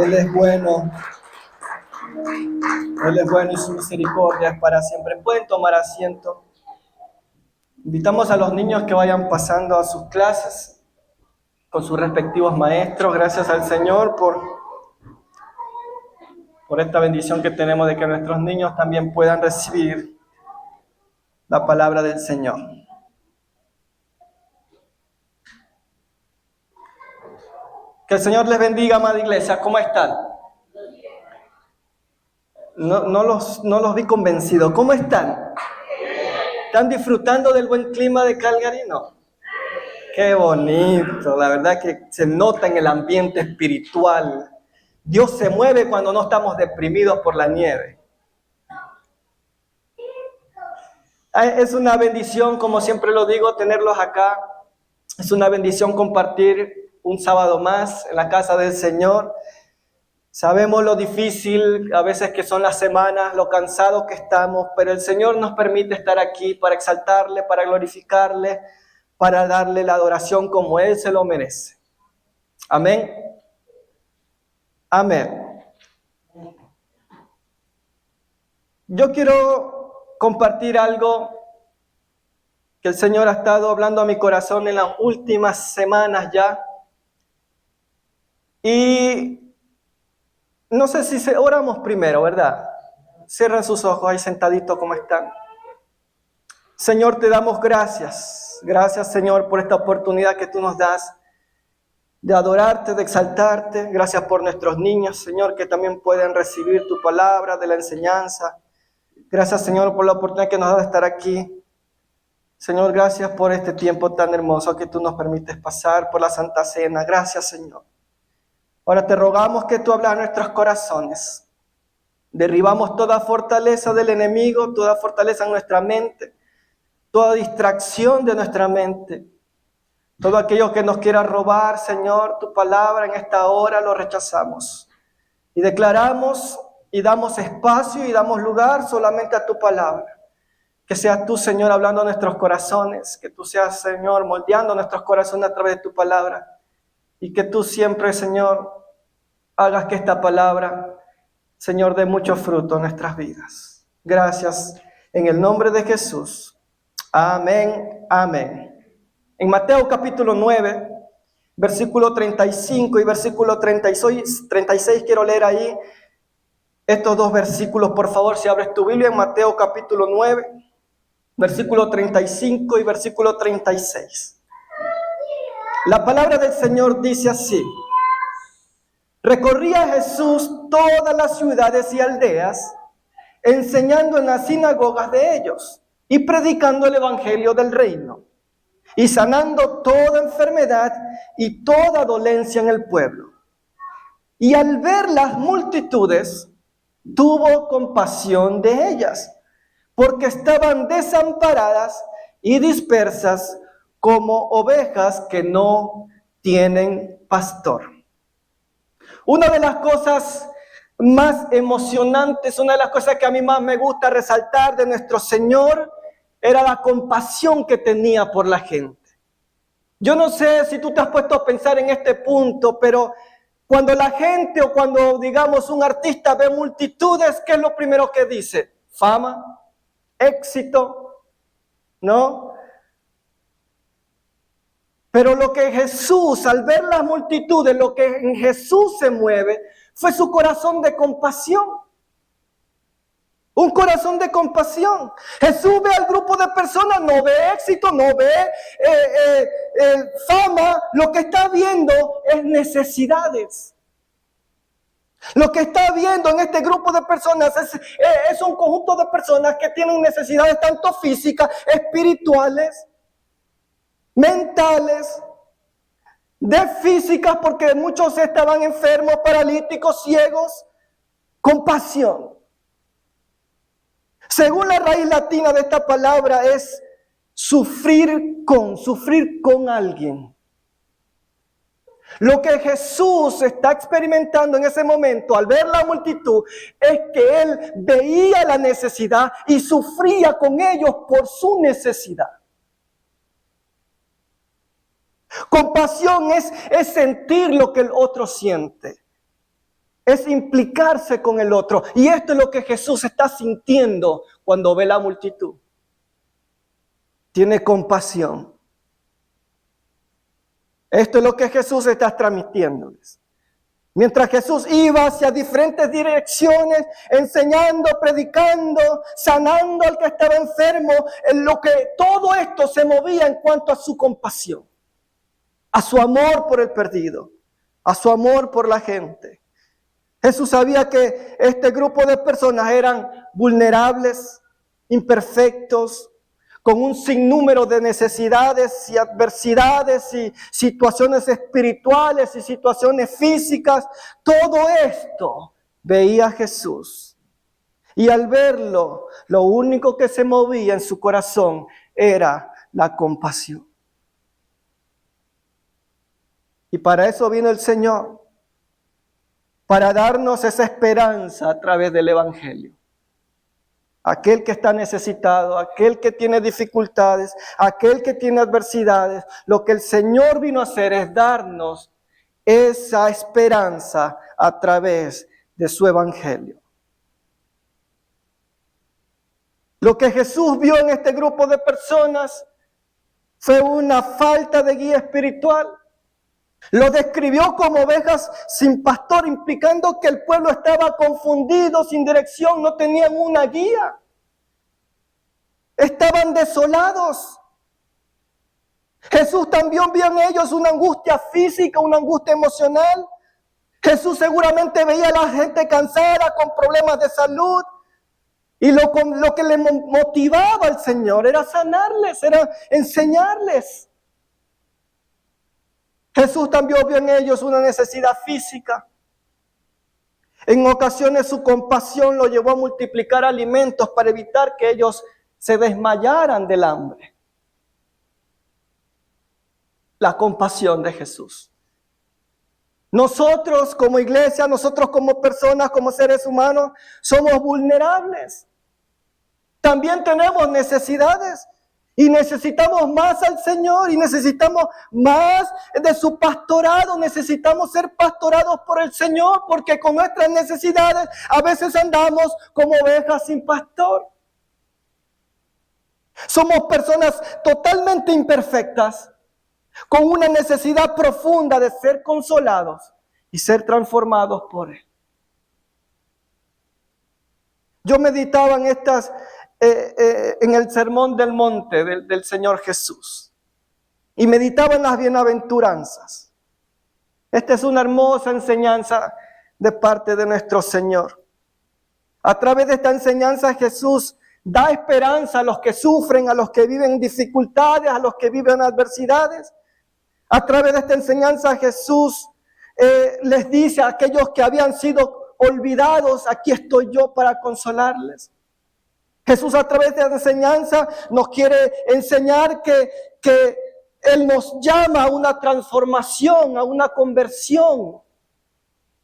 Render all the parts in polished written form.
Él es bueno. Él es bueno y su misericordia es para siempre. Pueden tomar asiento. Invitamos a los niños que vayan pasando a sus clases con sus respectivos maestros. Gracias al Señor por esta bendición que tenemos de que nuestros niños también puedan recibir la palabra del Señor. Que el Señor les bendiga, amada iglesia. ¿Cómo están? No los vi convencidos. ¿Cómo están? ¿Están disfrutando del buen clima de Calgary? No. Qué bonito. La verdad que se nota en el ambiente espiritual. Dios se mueve cuando no estamos deprimidos por la nieve. Es una bendición, como siempre lo digo, tenerlos acá. Es una bendición compartir un sábado más en la casa del Señor. Sabemos lo difícil a veces que son las semanas, lo cansados que estamos, pero el Señor nos permite estar aquí para exaltarle, para glorificarle, para darle la adoración como Él se lo merece. Amén. Amén. Yo quiero compartir algo que el Señor ha estado hablando a mi corazón en las últimas semanas ya. Y no sé si oramos primero, ¿verdad? Cierren sus ojos ahí sentaditos como están. Señor, te damos gracias. Gracias, Señor, por esta oportunidad que tú nos das de adorarte, de exaltarte. Gracias por nuestros niños, Señor, que también pueden recibir tu palabra de la enseñanza. Gracias, Señor, por la oportunidad que nos da de estar aquí. Señor, gracias por este tiempo tan hermoso que tú nos permites pasar, por la Santa Cena. Gracias, Señor. Ahora te rogamos que tú hablas a nuestros corazones. Derribamos toda fortaleza del enemigo, toda fortaleza en nuestra mente, toda distracción de nuestra mente. Todo aquello que nos quiera robar, Señor, tu palabra en esta hora lo rechazamos. Y declaramos y damos espacio y damos lugar solamente a tu palabra. Que seas tú, Señor, hablando a nuestros corazones. Que tú seas, Señor, moldeando nuestros corazones a través de tu palabra. Y que tú siempre, Señor, hagas que esta palabra, Señor, dé mucho fruto en nuestras vidas. Gracias en el nombre de Jesús. Amén, amén. En Mateo capítulo 9, versículo 35 y versículo 36 quiero leer ahí estos dos versículos. Por favor, si abres tu Biblia en Mateo capítulo 9, versículo 35 y versículo 36. La palabra del Señor dice así: recorría Jesús todas las ciudades y aldeas, enseñando en las sinagogas de ellos y predicando el evangelio del reino, y sanando toda enfermedad y toda dolencia en el pueblo. Y al ver las multitudes, tuvo compasión de ellas, porque estaban desamparadas y dispersas como ovejas que no tienen pastor. Una de las cosas más emocionantes, una de las cosas que a mí más me gusta resaltar de nuestro Señor, era la compasión que tenía por la gente. Yo no sé si tú te has puesto a pensar en este punto, pero cuando la gente o cuando, digamos, un artista ve multitudes, ¿qué es lo primero que dice? Fama, éxito, ¿no? Pero lo que Jesús, al ver las multitudes, lo que en Jesús se mueve, fue su corazón de compasión. Un corazón de compasión. Jesús ve al grupo de personas, no ve éxito, no ve fama. Lo que está viendo es necesidades. Lo que está viendo en este grupo de personas es un conjunto de personas que tienen necesidades tanto físicas, espirituales, mentales, de físicas, porque muchos estaban enfermos, paralíticos, ciegos. Compasión. Según la raíz latina de esta palabra es sufrir con alguien. Lo que Jesús está experimentando en ese momento al ver la multitud es que Él veía la necesidad y sufría con ellos por su necesidad. Compasión es sentir lo que el otro siente. es implicarse con el otro. Y esto es lo que Jesús está sintiendo cuando ve la multitud. Tiene compasión. Esto es lo que Jesús está transmitiéndoles. Mientras Jesús iba hacia diferentes direcciones, enseñando, predicando, sanando al que estaba enfermo, en lo que todo esto se movía en cuanto a su compasión, a su amor por el perdido, a su amor por la gente. Jesús sabía que este grupo de personas eran vulnerables, imperfectos, con un sinnúmero de necesidades y adversidades y situaciones espirituales y situaciones físicas. Todo esto veía Jesús. Y al verlo, lo único que se movía en su corazón era la compasión. Y para eso vino el Señor, para darnos esa esperanza a través del Evangelio. Aquel que está necesitado, aquel que tiene dificultades, aquel que tiene adversidades, lo que el Señor vino a hacer es darnos esa esperanza a través de su Evangelio. Lo que Jesús vio en este grupo de personas fue una falta de guía espiritual. Lo describió como ovejas sin pastor, implicando que el pueblo estaba confundido, sin dirección, no tenían una guía. Estaban desolados. Jesús también vio en ellos una angustia física, una angustia emocional. Jesús seguramente veía a la gente cansada, con problemas de salud. Y lo que le motivaba al Señor era sanarles, era enseñarles. Jesús también vio en ellos una necesidad física. En ocasiones su compasión lo llevó a multiplicar alimentos para evitar que ellos se desmayaran del hambre. La compasión de Jesús. Nosotros como iglesia, nosotros como personas, como seres humanos, somos vulnerables. También tenemos necesidades. Y necesitamos más al Señor y necesitamos más de su pastorado. Necesitamos ser pastorados por el Señor porque con nuestras necesidades a veces andamos como ovejas sin pastor. Somos personas totalmente imperfectas con una necesidad profunda de ser consolados y ser transformados por Él. Yo meditaba en el sermón del monte del Señor Jesús y meditaba en las bienaventuranzas. Esta es una hermosa enseñanza de parte de nuestro Señor. A través de esta enseñanza Jesús da esperanza a los que sufren, a los que viven dificultades, a los que viven adversidades. A través de esta enseñanza Jesús les dice a aquellos que habían sido olvidados, aquí estoy yo para consolarles. Jesús a través de la enseñanza nos quiere enseñar que Él nos llama a una transformación, a una conversión.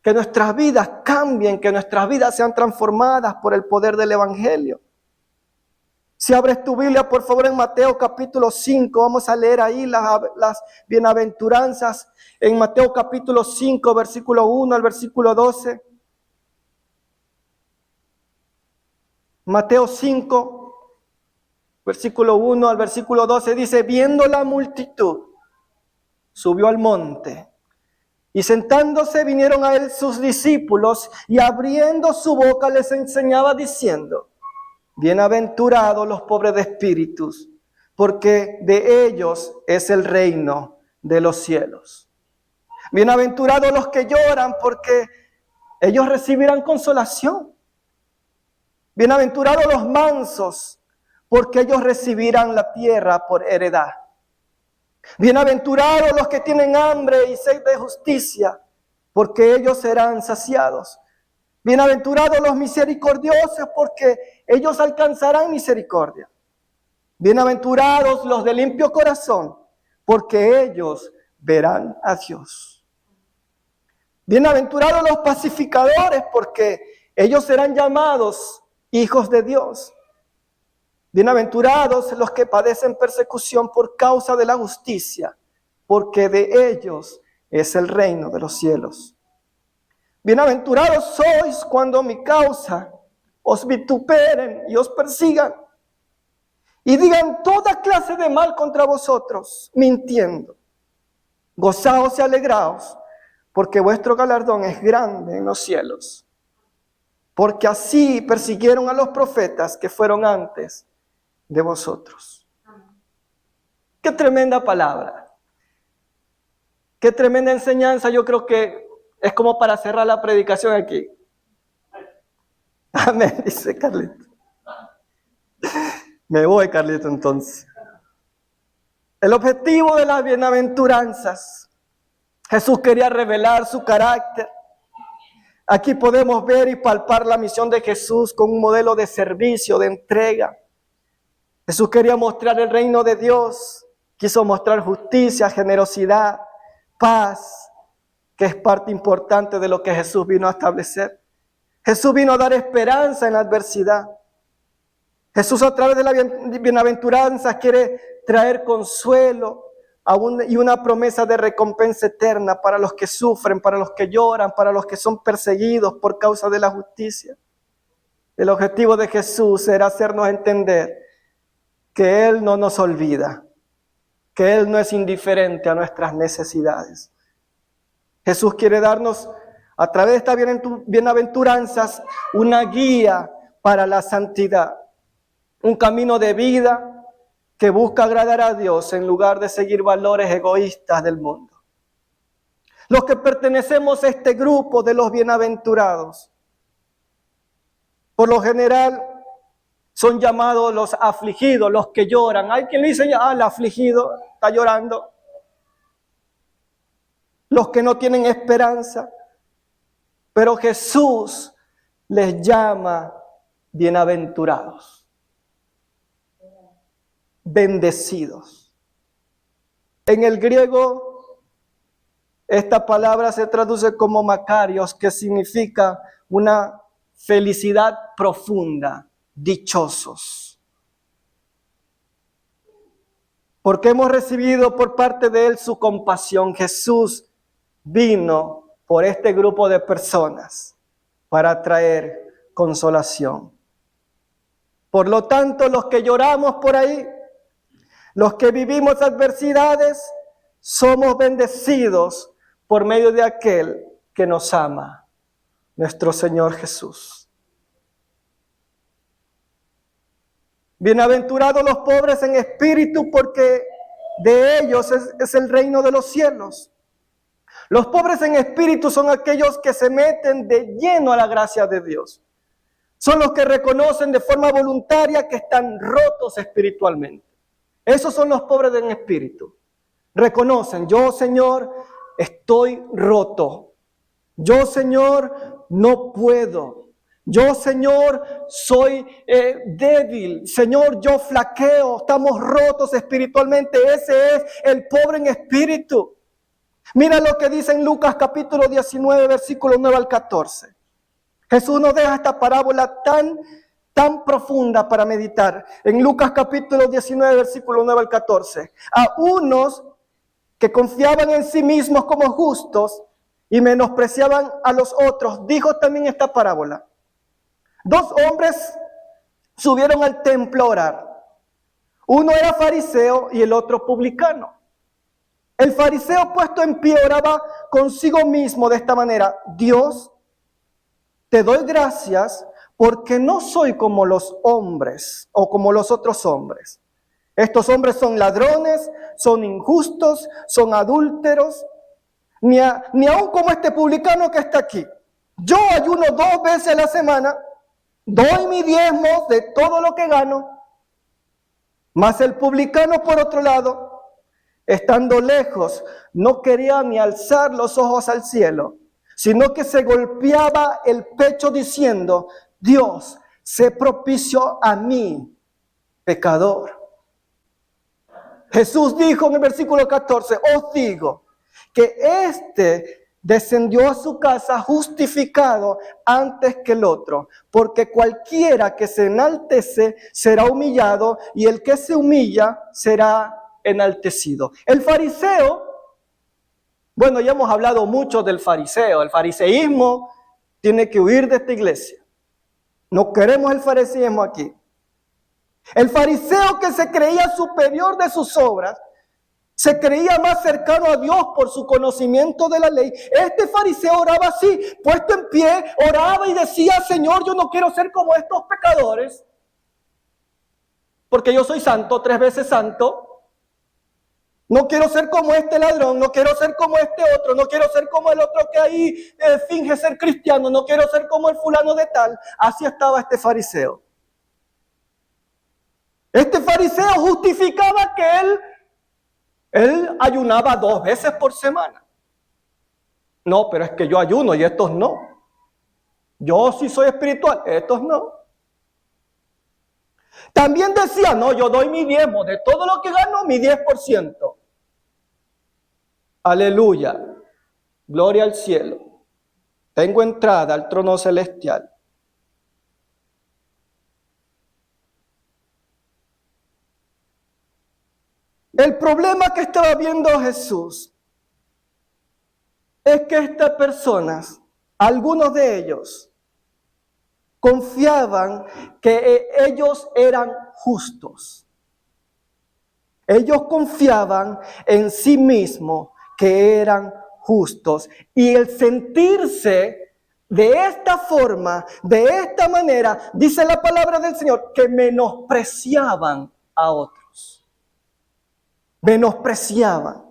Que nuestras vidas cambien, que nuestras vidas sean transformadas por el poder del Evangelio. Si abres tu Biblia, por favor, en Mateo capítulo 5, vamos a leer ahí las bienaventuranzas. En Mateo capítulo 5, versículo 1 al versículo 12. Mateo 5, versículo 1 al versículo 12 dice: viendo la multitud, subió al monte, y sentándose vinieron a él sus discípulos, y abriendo su boca les enseñaba diciendo: bienaventurados los pobres de espíritus, porque de ellos es el reino de los cielos. Bienaventurados los que lloran, porque ellos recibirán consolación. Bienaventurados los mansos, porque ellos recibirán la tierra por heredad. Bienaventurados los que tienen hambre y sed de justicia, porque ellos serán saciados. Bienaventurados los misericordiosos, porque ellos alcanzarán misericordia. Bienaventurados los de limpio corazón, porque ellos verán a Dios. Bienaventurados los pacificadores, porque ellos serán llamados hijos de Dios. Bienaventurados los que padecen persecución por causa de la justicia, porque de ellos es el reino de los cielos. Bienaventurados sois cuando mi causa os vituperen y os persigan y digan toda clase de mal contra vosotros, mintiendo. Gozaos y alegraos, porque vuestro galardón es grande en los cielos. Porque así persiguieron a los profetas que fueron antes de vosotros. Qué tremenda palabra. Qué tremenda enseñanza. Yo creo que es como para cerrar la predicación aquí. Amén, dice Carlito. Me voy, Carlito, entonces. El objetivo de las bienaventuranzas. Jesús quería revelar su carácter. Aquí podemos ver y palpar la misión de Jesús con un modelo de servicio, de entrega. Jesús quería mostrar el reino de Dios. Quiso mostrar justicia, generosidad, paz, que es parte importante de lo que Jesús vino a establecer. Jesús vino a dar esperanza en la adversidad. Jesús a través de la bienaventuranza quiere traer consuelo y una promesa de recompensa eterna para los que sufren, para los que lloran, para los que son perseguidos por causa de la justicia. El objetivo de Jesús era hacernos entender que Él no nos olvida, que Él no es indiferente a nuestras necesidades. Jesús quiere darnos, a través de estas bienaventuranzas, una guía para la santidad, un camino de vida que busca agradar a Dios en lugar de seguir valores egoístas del mundo. Los que pertenecemos a este grupo de los bienaventurados, por lo general son llamados los afligidos, los que lloran. Hay quien le dice, el afligido está llorando. Los que no tienen esperanza. Pero Jesús les llama bienaventurados. Bendecidos. En el griego, esta palabra se traduce como makarios, que significa una felicidad profunda, dichosos. Porque hemos recibido por parte de Él su compasión. Jesús vino por este grupo de personas para traer consolación. Por lo tanto, los que lloramos por ahí, los que vivimos adversidades, somos bendecidos por medio de aquel que nos ama, nuestro Señor Jesús. Bienaventurados los pobres en espíritu, porque de ellos es el reino de los cielos. Los pobres en espíritu son aquellos que se meten de lleno a la gracia de Dios. Son los que reconocen de forma voluntaria que están rotos espiritualmente. Esos son los pobres en espíritu. Reconocen, yo, Señor, estoy roto. Yo, Señor, no puedo. Yo, Señor, soy débil. Señor, yo flaqueo. Estamos rotos espiritualmente. Ese es el pobre en espíritu. Mira lo que dice en Lucas capítulo 19, versículo 9 al 14. Jesús nos deja esta parábola tan profunda para meditar. En Lucas capítulo 19, versículo 9 al 14. A unos que confiaban en sí mismos como justos y menospreciaban a los otros, dijo también esta parábola. 2 hombres subieron al templo a orar. Uno era fariseo y el otro publicano. El fariseo, puesto en pie, oraba consigo mismo de esta manera: Dios, te doy gracias porque no soy como los hombres o como los otros hombres. Estos hombres son ladrones, son injustos, son adúlteros, ni aun como este publicano que está aquí. Yo ayuno 2 veces a la semana, doy mi diezmo de todo lo que gano, mas el publicano, por otro lado, estando lejos, no quería ni alzar los ojos al cielo, sino que se golpeaba el pecho diciendo: Dios, sé propicio a mí, pecador. Jesús dijo en el versículo 14: os digo que éste descendió a su casa justificado antes que el otro, porque cualquiera que se enaltece será humillado, y el que se humilla será enaltecido. El fariseo Bueno, ya hemos hablado mucho del fariseo. El fariseísmo tiene que huir de esta iglesia. No queremos el fariseísmo aquí. El fariseo que se creía superior de sus obras, se creía más cercano a Dios por su conocimiento de la ley. Este fariseo oraba así, puesto en pie, oraba y decía: Señor, yo no quiero ser como estos pecadores, porque yo soy santo, 3 veces santo. No quiero ser como este ladrón, no quiero ser como este otro, no quiero ser como el otro que ahí finge ser cristiano, no quiero ser como el fulano de tal. Así estaba este fariseo. Este fariseo justificaba que él ayunaba 2 veces por semana. No, pero es que yo ayuno y estos no. Yo sí soy espiritual, estos no. También decía: no, yo doy mi diezmo, de todo lo que gano, mi 10%. Aleluya, gloria al cielo. Tengo entrada al trono celestial. El problema que estaba viendo Jesús es que estas personas, algunos de ellos, confiaban que ellos eran justos. Ellos confiaban en sí mismos que eran justos. Y el sentirse de esta forma, de esta manera, dice la palabra del Señor, que menospreciaban a otros. Menospreciaban.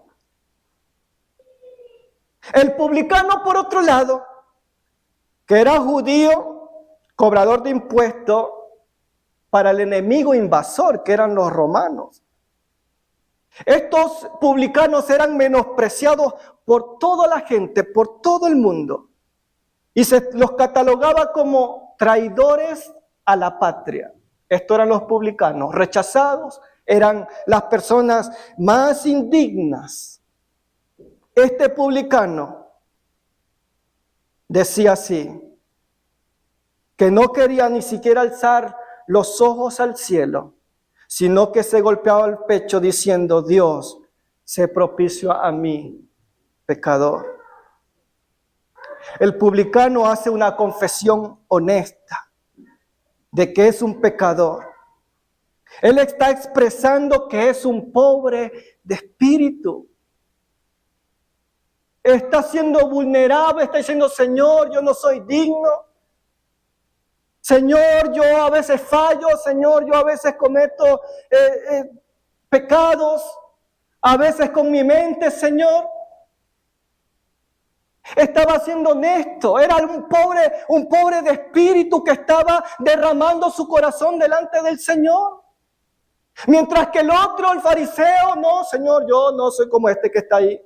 El publicano, por otro lado, que era judío, cobrador de impuestos para el enemigo invasor, que eran los romanos. Estos publicanos eran menospreciados por toda la gente, por todo el mundo. Y se los catalogaba como traidores a la patria. Estos eran los publicanos, rechazados, eran las personas más indignas. Este publicano decía así, que no quería ni siquiera alzar los ojos al cielo, sino que se golpeaba el pecho diciendo: Dios, sé propicio a mí, pecador. El publicano hace una confesión honesta de que es un pecador. Él está expresando que es un pobre de espíritu. Está siendo vulnerable, está diciendo: Señor, yo no soy digno. Señor, yo a veces fallo. Señor, yo a veces cometo pecados. A veces con mi mente, Señor. Estaba siendo honesto. Era un pobre de espíritu que estaba derramando su corazón delante del Señor. Mientras que el otro, el fariseo: no, Señor, yo no soy como este que está ahí.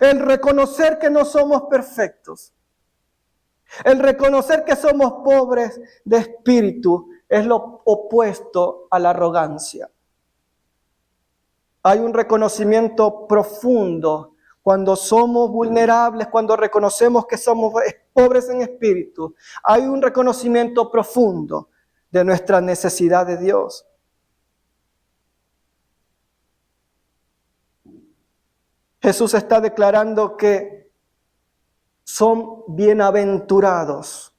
El reconocer que no somos perfectos, el reconocer que somos pobres de espíritu, es lo opuesto a la arrogancia. Hay un reconocimiento profundo cuando somos vulnerables, cuando reconocemos que somos pobres en espíritu. Hay un reconocimiento profundo de nuestra necesidad de Dios. Jesús está declarando que son bienaventurados,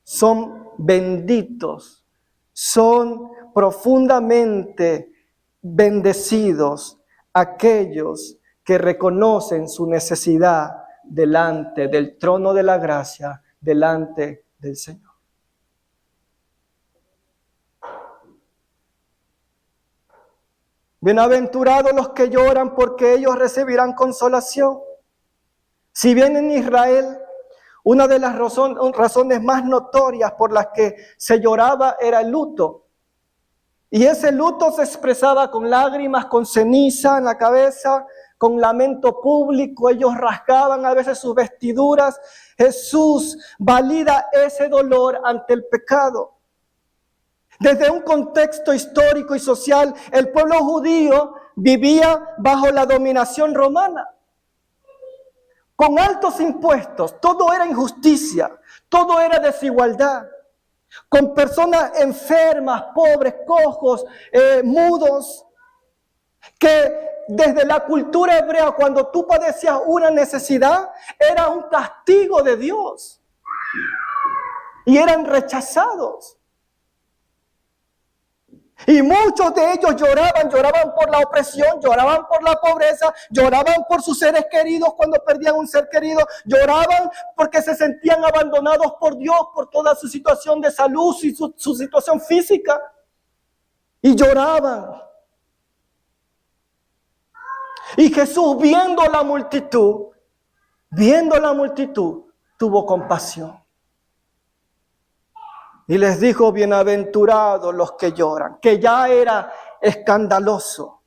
son benditos, son profundamente bendecidos aquellos que reconocen su necesidad delante del trono de la gracia, delante del Señor. Bienaventurados los que lloran, porque ellos recibirán consolación. Si bien en Israel una de las razones más notorias por las que se lloraba era el luto. Y ese luto se expresaba con lágrimas, con ceniza en la cabeza, con lamento público. Ellos rasgaban a veces sus vestiduras. Jesús valida ese dolor ante el pecado. Desde un contexto histórico y social, el pueblo judío vivía bajo la dominación romana, con altos impuestos. Todo era injusticia, todo era desigualdad. con personas enfermas, pobres, cojos, mudos, que desde la cultura hebrea, cuando tú padecías una necesidad, era un castigo de Dios y eran rechazados. Y muchos de ellos lloraban por la opresión, lloraban por la pobreza, lloraban por sus seres queridos cuando perdían un ser querido, lloraban porque se sentían abandonados por Dios, por toda su situación de salud y su situación física. Y lloraban. Y Jesús, viendo la multitud, tuvo compasión. Y les dijo, bienaventurados los que lloran, que ya era escandaloso.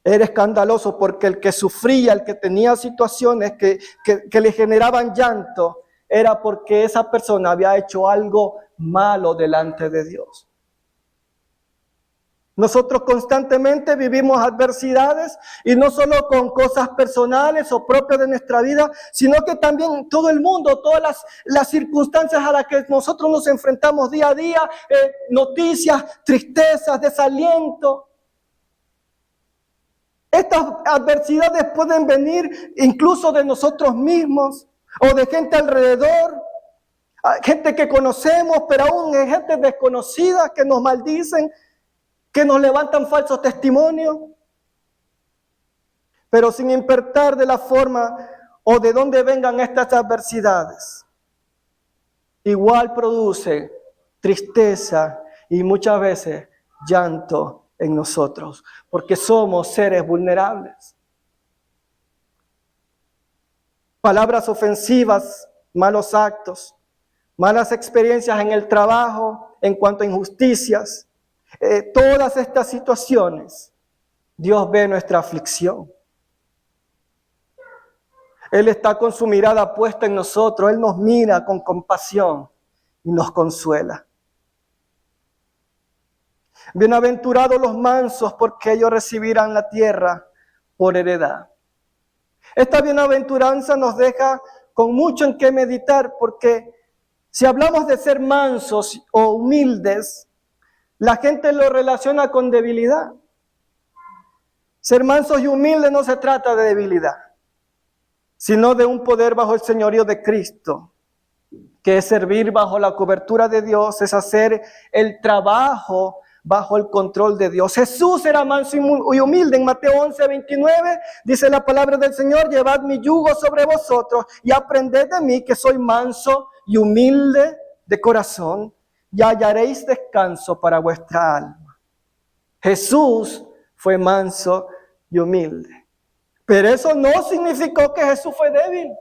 Era escandaloso porque el que sufría, el que tenía situaciones que le generaban llanto, era porque esa persona había hecho algo malo delante de Dios. Nosotros constantemente vivimos adversidades y no solo con cosas personales o propias de nuestra vida, sino que también todo el mundo, todas las circunstancias a las que nosotros nos enfrentamos día a día, noticias, tristezas, desaliento. Estas adversidades pueden venir incluso de nosotros mismos o de gente alrededor, gente que conocemos, pero aún hay gente desconocida que nos maldicen, que nos levantan falsos testimonios, pero sin importar de la forma o de dónde vengan estas adversidades, igual produce tristeza y muchas veces llanto en nosotros, porque somos seres vulnerables. Palabras ofensivas, malos actos, malas experiencias en el trabajo en cuanto a injusticias, todas estas situaciones, Dios ve nuestra aflicción. Él está con su mirada puesta en nosotros. Él nos mira con compasión y nos consuela. Bienaventurados los mansos, porque ellos recibirán la tierra por heredad. Esta bienaventuranza nos deja con mucho en qué meditar, porque si hablamos de ser mansos o humildes, la gente lo relaciona con debilidad. Ser mansos y humildes no se trata de debilidad, sino de un poder bajo el señorío de Cristo, que es servir bajo la cobertura de Dios, es hacer el trabajo bajo el control de Dios. Jesús era manso y humilde. En Mateo 11:29 dice la palabra del Señor, llevad mi yugo sobre vosotros y aprended de mí, que soy manso y humilde de corazón, y hallaréis descanso para vuestra alma. Jesús fue manso y humilde. Pero eso no significó que Jesús fue débil.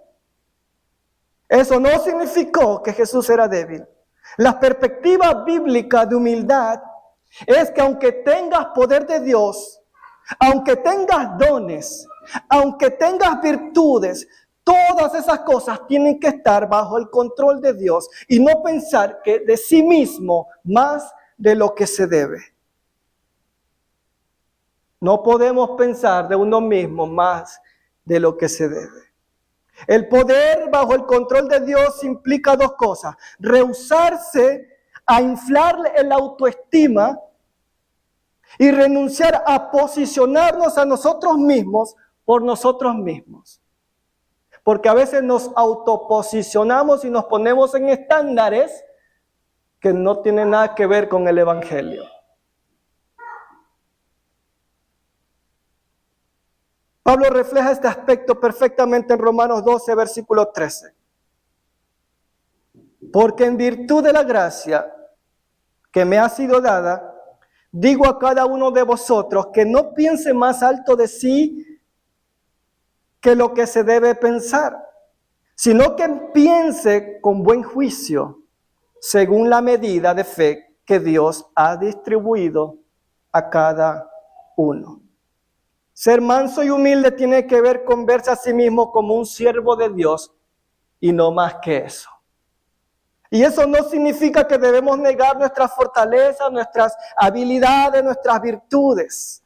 Eso no significó que Jesús era débil. La perspectiva bíblica de humildad es que aunque tengas poder de Dios, aunque tengas dones, aunque tengas virtudes, todas esas cosas tienen que estar bajo el control de Dios y no pensar que de sí mismo más de lo que se debe. No podemos pensar de uno mismo más de lo que se debe. El poder bajo el control de Dios implica dos cosas: rehusarse a inflar el autoestima y renunciar a posicionarnos a nosotros mismos por nosotros mismos. Porque a veces nos autoposicionamos y nos ponemos en estándares que no tienen nada que ver con el Evangelio. Pablo refleja este aspecto perfectamente en Romanos 12, versículo 13. Porque en virtud de la gracia que me ha sido dada, digo a cada uno de vosotros que no piense más alto de sí que lo que se debe pensar, sino que piense con buen juicio, según la medida de fe que Dios ha distribuido a cada uno. Ser manso y humilde tiene que ver con verse a sí mismo como un siervo de Dios y no más que eso. Y eso no significa que debemos negar nuestras fortalezas, nuestras habilidades, nuestras virtudes.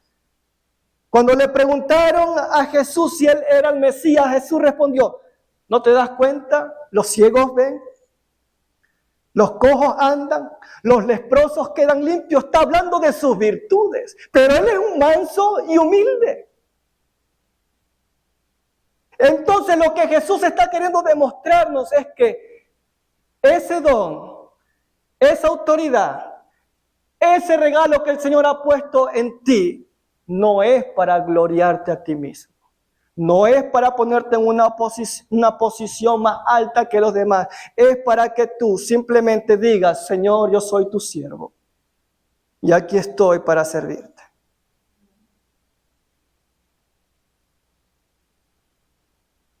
Cuando le preguntaron a Jesús si él era el Mesías, Jesús respondió: ¿no te das cuenta? Los ciegos ven, Los cojos andan, los leprosos quedan limpios. Está hablando de sus virtudes, pero Él es un manso y humilde. Entonces lo que Jesús está queriendo demostrarnos es que ese don, esa autoridad, ese regalo que el Señor ha puesto en ti, no es para gloriarte a ti mismo. No es para ponerte en una posición más alta que los demás. Es para que tú simplemente digas, Señor, yo soy tu siervo. Y aquí estoy para servirte.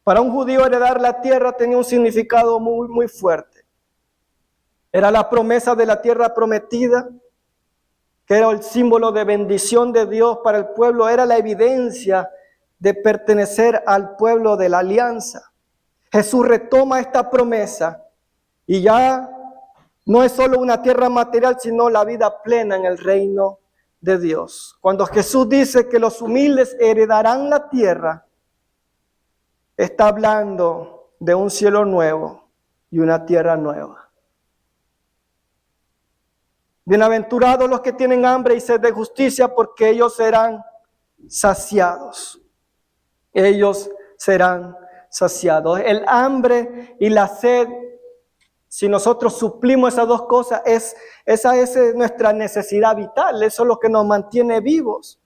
Para un judío heredar la tierra tenía un significado muy, muy fuerte. Era la promesa de la tierra prometida, que era el símbolo de bendición de Dios para el pueblo. Era la evidencia de pertenecer al pueblo de la alianza. Jesús retoma esta promesa y ya no es solo una tierra material, sino la vida plena en el reino de Dios. Cuando Jesús dice que los humildes heredarán la tierra, está hablando de un cielo nuevo y una tierra nueva. Bienaventurados los que tienen hambre y sed de justicia, porque ellos serán saciados. Ellos serán saciados. El hambre y la sed, si nosotros suplimos esas dos cosas, esa es nuestra necesidad vital. Eso es lo que nos mantiene vivos.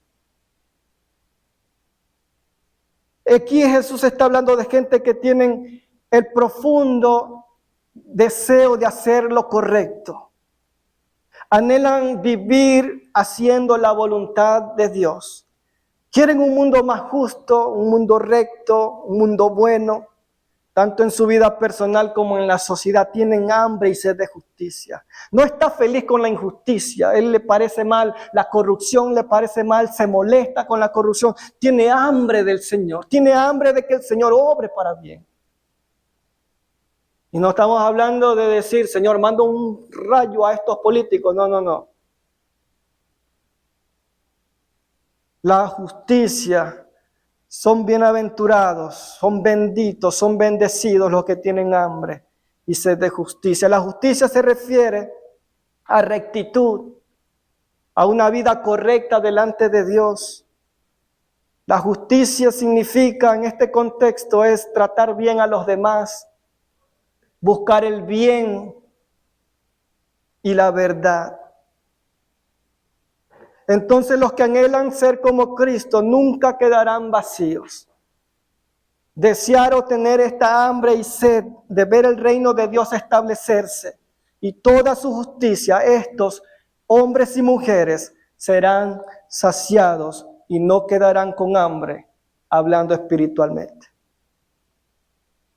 Aquí Jesús está hablando de gente que tienen el profundo deseo de hacer lo correcto. Anhelan vivir haciendo la voluntad de Dios. Quieren un mundo más justo, un mundo recto, un mundo bueno, tanto en su vida personal como en la sociedad. Tienen hambre y sed de justicia. No está feliz con la injusticia. A él le parece mal, la corrupción le parece mal, se molesta con la corrupción. Tiene hambre del Señor, tiene hambre de que el Señor obre para bien. Y no estamos hablando de decir, Señor, manda un rayo a estos políticos. No. La justicia, son bienaventurados, son benditos, son bendecidos los que tienen hambre y sed de justicia. La justicia se refiere a rectitud, a una vida correcta delante de Dios. La justicia significa, en este contexto, es tratar bien a los demás, buscar el bien y la verdad. Entonces los que anhelan ser como Cristo nunca quedarán vacíos. Desear o tener esta hambre y sed de ver el reino de Dios establecerse y toda su justicia, estos hombres y mujeres serán saciados y no quedarán con hambre, hablando espiritualmente.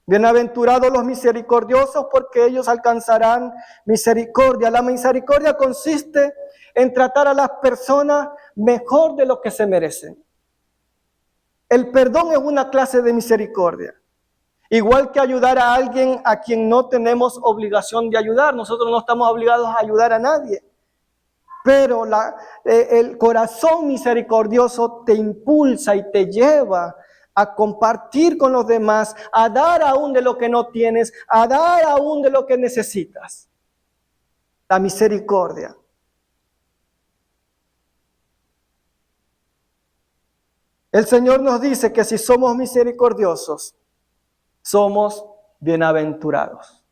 Bienaventurados los misericordiosos, porque ellos alcanzarán misericordia. La misericordia consiste en tratar a las personas mejor de lo que se merecen. El perdón es una clase de misericordia. Igual que ayudar a alguien a quien no tenemos obligación de ayudar. Nosotros no estamos obligados a ayudar a nadie. Pero el corazón misericordioso te impulsa y te lleva a compartir con los demás, a dar aún de lo que no tienes, a dar aún de lo que necesitas. La misericordia. El Señor nos dice que si somos misericordiosos, somos bienaventurados.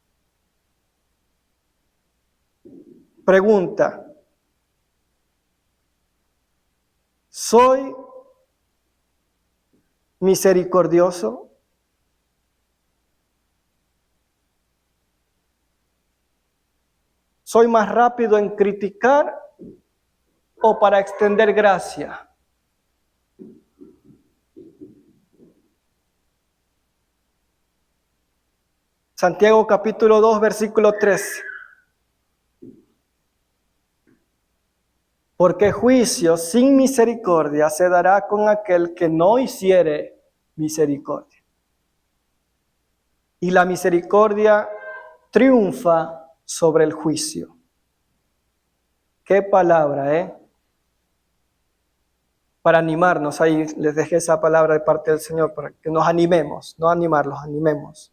Pregunta: ¿soy misericordioso? ¿Soy más rápido en criticar o para extender gracia? Santiago capítulo 2, versículo 13. Porque juicio sin misericordia se dará con aquel que no hiciere misericordia. Y la misericordia triunfa sobre el juicio. Qué palabra, Para animarnos, ahí les dejé esa palabra de parte del Señor, para que nos animemos, no animarlos, animemos.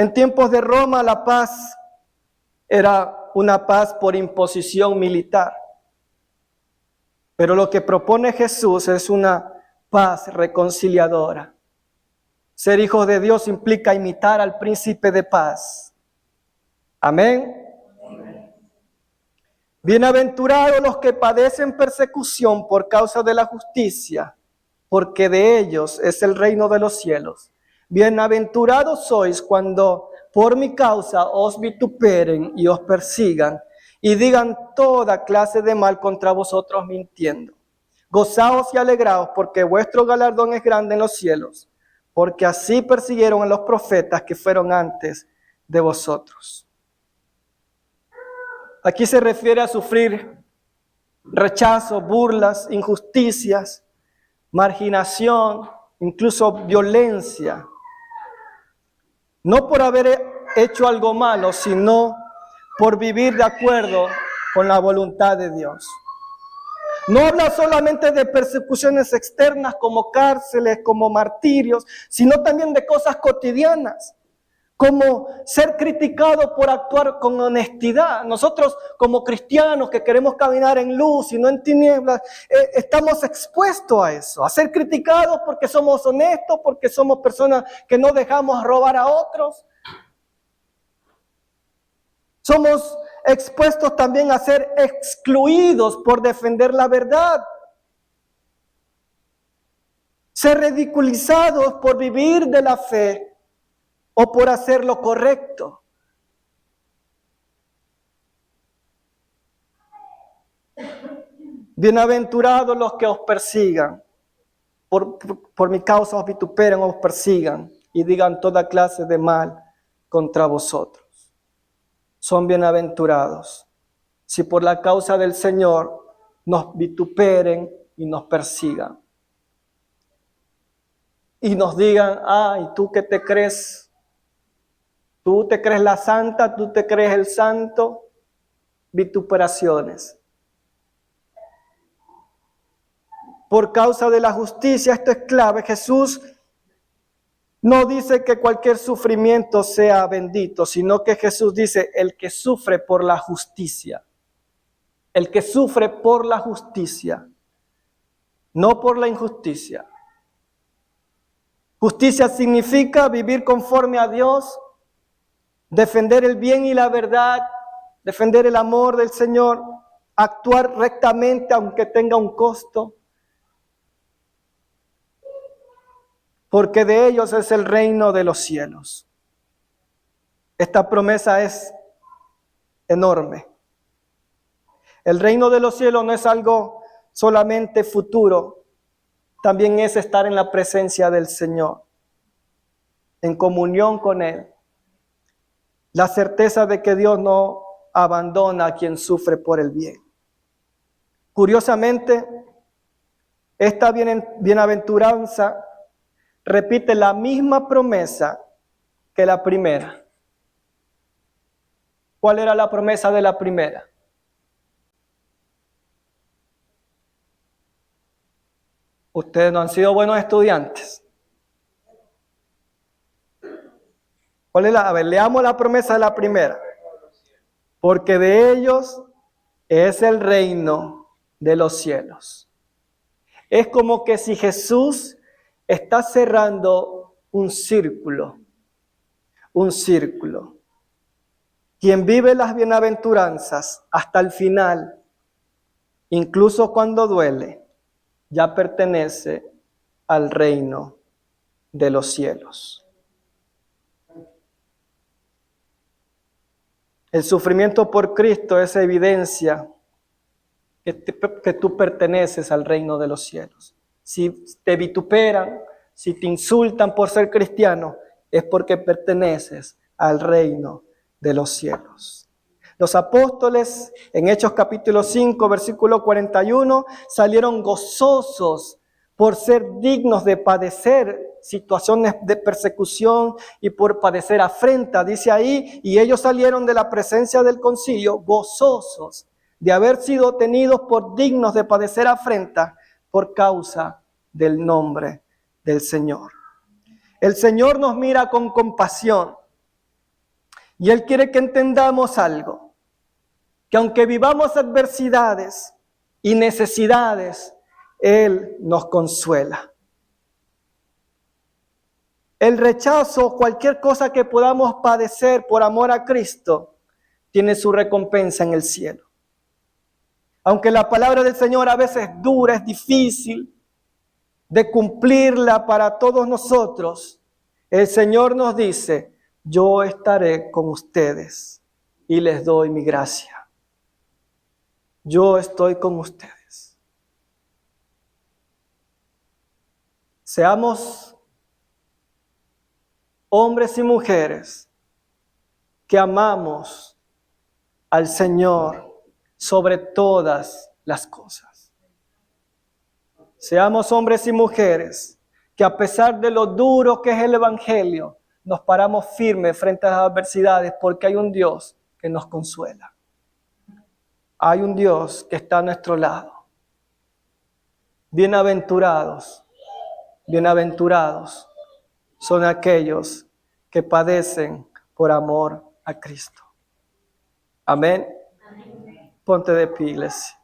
En tiempos de Roma la paz era una paz por imposición militar. Pero lo que propone Jesús es una paz reconciliadora. Ser hijos de Dios implica imitar al príncipe de paz. Amén. Bienaventurados los que padecen persecución por causa de la justicia, porque de ellos es el reino de los cielos. Bienaventurados sois cuando por mi causa os vituperen y os persigan y digan toda clase de mal contra vosotros mintiendo. Gozaos y alegraos, porque vuestro galardón es grande en los cielos, porque así persiguieron a los profetas que fueron antes de vosotros. Aquí se refiere a sufrir rechazo, burlas, injusticias, marginación, incluso violencia. No por haber hecho algo malo, sino por vivir de acuerdo con la voluntad de Dios. No habla solamente de persecuciones externas como cárceles, como martirios, sino también de cosas cotidianas, como ser criticado por actuar con honestidad. Nosotros como cristianos que queremos caminar en luz y no en tinieblas, estamos expuestos a eso, a ser criticados porque somos honestos, porque somos personas que no dejamos robar a otros. Somos expuestos también a ser excluidos por defender la verdad. Ser ridiculizados por vivir de la fe o por hacer lo correcto. Bienaventurados los que os persigan, por mi causa os vituperen, os persigan y digan toda clase de mal contra vosotros. Son bienaventurados si por la causa del Señor nos vituperen y nos persigan. Y nos digan, ay, ¿tú qué te crees? ¿Tú te crees la santa? ¿Tú te crees el santo? Vituperaciones. Por causa de la justicia, esto es clave. Jesús no dice que cualquier sufrimiento sea bendito, sino que Jesús dice, el que sufre por la justicia. El que sufre por la justicia, no por la injusticia. Justicia significa vivir conforme a Dios, defender el bien y la verdad, defender el amor del Señor, actuar rectamente aunque tenga un costo. Porque de ellos es el reino de los cielos. Esta promesa es enorme. El reino de los cielos no es algo solamente futuro, también es estar en la presencia del Señor, en comunión con Él. La certeza de que Dios no abandona a quien sufre por el bien. Curiosamente, esta bienaventuranza repite la misma promesa que la primera. ¿Cuál era la promesa de la primera? Ustedes no han sido buenos estudiantes. ¿Cuál es a ver, leamos la promesa de la primera. Porque de ellos es el reino de los cielos. Es como que si Jesús está cerrando un círculo. Un círculo. Quien vive las bienaventuranzas hasta el final, incluso cuando duele, ya pertenece al reino de los cielos. El sufrimiento por Cristo es evidencia que tú perteneces al reino de los cielos. Si te vituperan, si te insultan por ser cristiano, es porque perteneces al reino de los cielos. Los apóstoles en Hechos capítulo 5, versículo 41, salieron gozosos por ser dignos de padecer situaciones de persecución y por padecer afrenta, dice ahí, y ellos salieron de la presencia del concilio gozosos de haber sido tenidos por dignos de padecer afrenta por causa del nombre del Señor. El Señor nos mira con compasión. Y Él quiere que entendamos algo, que aunque vivamos adversidades y necesidades, Él nos consuela. El rechazo, cualquier cosa que podamos padecer por amor a Cristo, tiene su recompensa en el cielo. Aunque la palabra del Señor a veces es dura, es difícil de cumplirla para todos nosotros, el Señor nos dice: yo estaré con ustedes y les doy mi gracia. Yo estoy con ustedes. Seamos hombres y mujeres que amamos al Señor sobre todas las cosas. Seamos hombres y mujeres que, a pesar de lo duro que es el Evangelio, nos paramos firmes frente a las adversidades, porque hay un Dios que nos consuela. Hay un Dios que está a nuestro lado. Bienaventurados, bienaventurados son aquellos que padecen por amor a Cristo. Amén. Ponte de pie, iglesia.